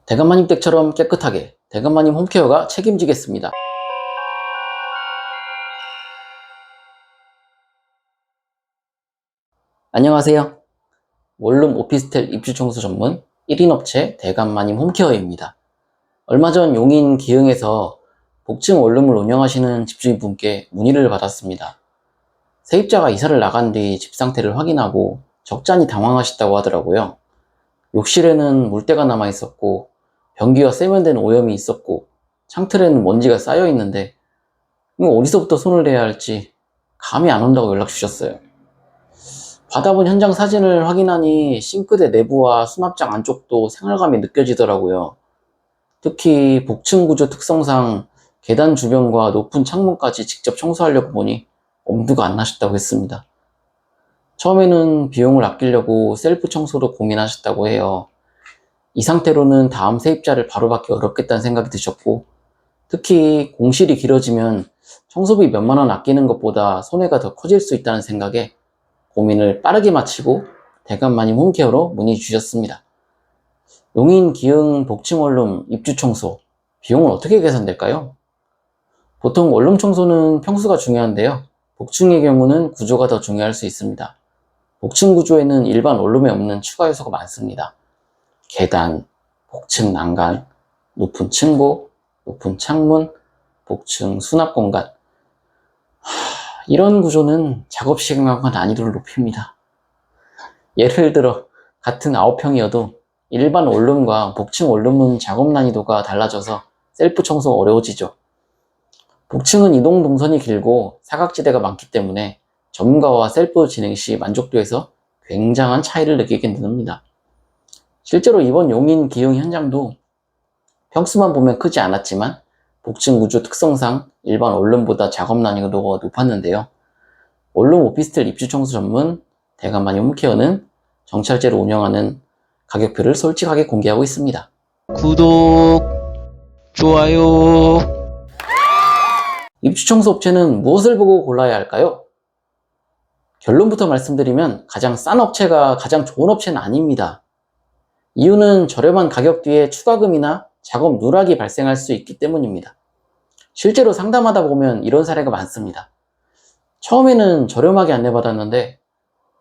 대감마님 댁처럼 깨끗하게 대감마님 홈케어가 책임지겠습니다. 안녕하세요. 원룸 오피스텔 입주 청소 전문 1인 업체 대감마님 홈케어입니다. 얼마 전 용인 기흥에서 복층 원룸을 운영하시는 집주인분께 문의를 받았습니다. 세입자가 이사를 나간 뒤 집 상태를 확인하고 적잖이 당황하셨다고 하더라고요. 욕실에는 물때가 남아 있었고 변기와 세면대는 오염이 있었고 창틀에는 먼지가 쌓여 있는데 이거 어디서부터 손을 대야 할지 감이 안 온다고 연락 주셨어요. 받아본 현장 사진을 확인하니 싱크대 내부와 수납장 안쪽도 생활감이 느껴지더라고요. 특히 복층 구조 특성상 계단 주변과 높은 창문까지 직접 청소하려고 보니 엄두가 안 나셨다고 했습니다. 처음에는 비용을 아끼려고 셀프 청소로 고민하셨다고 해요. 이 상태로는 다음 세입자를 바로 받기 어렵겠다는 생각이 드셨고, 특히 공실이 길어지면 청소비 몇만 원 아끼는 것보다 손해가 더 커질 수 있다는 생각에 고민을 빠르게 마치고 대감마님 홈케어로 문의 주셨습니다. 용인 기흥 복층 원룸 입주 청소 비용은 어떻게 계산될까요? 보통 원룸 청소는 평수가 중요한데요. 복층의 경우는 구조가 더 중요할 수 있습니다. 복층 구조에는 일반 원룸에 없는 추가 요소가 많습니다. 계단, 복층 난간, 높은 층고, 높은 창문, 복층 수납 공간. 이런 구조는 작업 시간과 난이도를 높입니다. 예를 들어 같은 9평이어도 일반 원룸과 복층 원룸은 작업 난이도가 달라져서 셀프 청소가 어려워지죠. 복층은 이동 동선이 길고 사각지대가 많기 때문에 전문가와 셀프 진행 시 만족도에서 굉장한 차이를 느끼게 됩니다. 실제로 이번 용인 기흥 현장도 평수만 보면 크지 않았지만 복층 구조 특성상 일반 원룸보다 작업 난이도가 높았는데요. 원룸 오피스텔 입주 청소 전문 대감마님 홈케어는 정찰제로 운영하는 가격표를 솔직하게 공개하고 있습니다. 구독, 좋아요. 입주 청소 업체는 무엇을 보고 골라야 할까요? 결론부터 말씀드리면 가장 싼 업체가 가장 좋은 업체는 아닙니다. 이유는 저렴한 가격 뒤에 추가금이나 작업 누락이 발생할 수 있기 때문입니다. 실제로 상담하다 보면 이런 사례가 많습니다. 처음에는 저렴하게 안내받았는데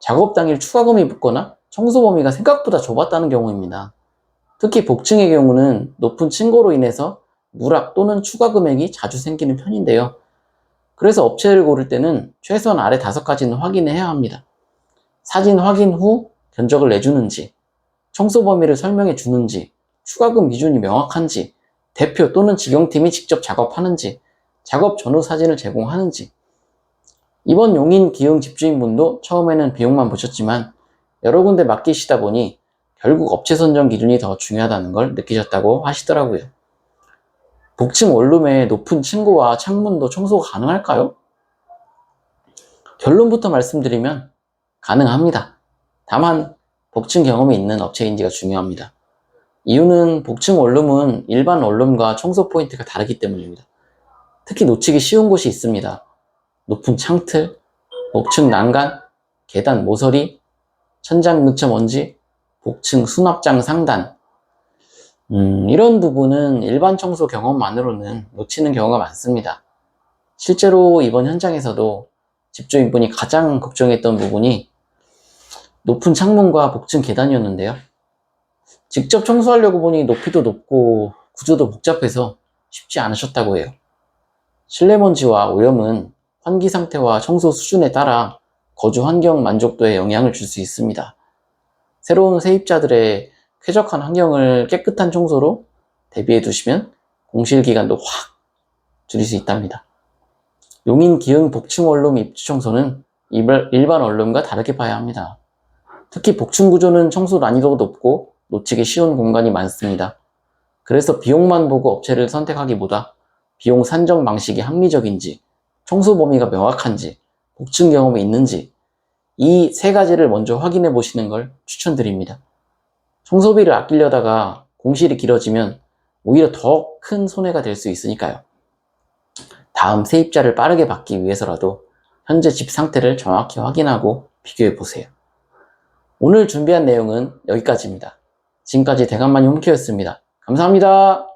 작업 당일 추가금이 붙거나 청소 범위가 생각보다 좁았다는 경우입니다. 특히 복층의 경우는 높은 층고로 인해서 누락 또는 추가 금액이 자주 생기는 편인데요. 그래서 업체를 고를 때는 최소한 아래 5가지는 확인해야 합니다. 사진 확인 후 견적을 내주는지, 청소 범위를 설명해 주는지, 추가금 기준이 명확한지, 대표 또는 직영팀이 직접 작업하는지, 작업 전후 사진을 제공하는지. 이번 용인 기흥 집주인분도 처음에는 비용만 보셨지만 여러 군데 맡기시다 보니 결국 업체 선정 기준이 더 중요하다는 걸 느끼셨다고 하시더라고요. 복층 원룸의 높은 층고와 창문도 청소가 가능할까요? 결론부터 말씀드리면 가능합니다. 다만 복층 경험이 있는 업체인지가 중요합니다. 이유는 복층 원룸은 일반 원룸과 청소 포인트가 다르기 때문입니다. 특히 놓치기 쉬운 곳이 있습니다. 높은 창틀, 복층 난간, 계단 모서리, 천장 근처 먼지, 복층 수납장 상단. 이런 부분은 일반 청소 경험만으로는 놓치는 경우가 많습니다. 실제로 이번 현장에서도 집주인분이 가장 걱정했던 부분이 높은 창문과 복층 계단이었는데요. 직접 청소하려고 보니 높이도 높고 구조도 복잡해서 쉽지 않으셨다고 해요. 실내 먼지와 오염은 환기 상태와 청소 수준에 따라 거주 환경 만족도에 영향을 줄 수 있습니다. 새로운 세입자들의 쾌적한 환경을 깨끗한 청소로 대비해 두시면 공실 기간도 확 줄일 수 있답니다. 용인 기흥 복층 원룸 입주 청소는 일반 원룸과 다르게 봐야 합니다. 특히 복층 구조는 청소 난이도가 높고 놓치기 쉬운 공간이 많습니다. 그래서 비용만 보고 업체를 선택하기보다 비용 산정 방식이 합리적인지, 청소 범위가 명확한지, 복층 경험이 있는지 이 3가지를 먼저 확인해 보시는 걸 추천드립니다. 청소비를 아끼려다가 공실이 길어지면 오히려 더 큰 손해가 될 수 있으니까요. 다음 세입자를 빠르게 받기 위해서라도 현재 집 상태를 정확히 확인하고 비교해 보세요. 오늘 준비한 내용은 여기까지입니다. 지금까지 대감마님 홈케어였습니다. 감사합니다.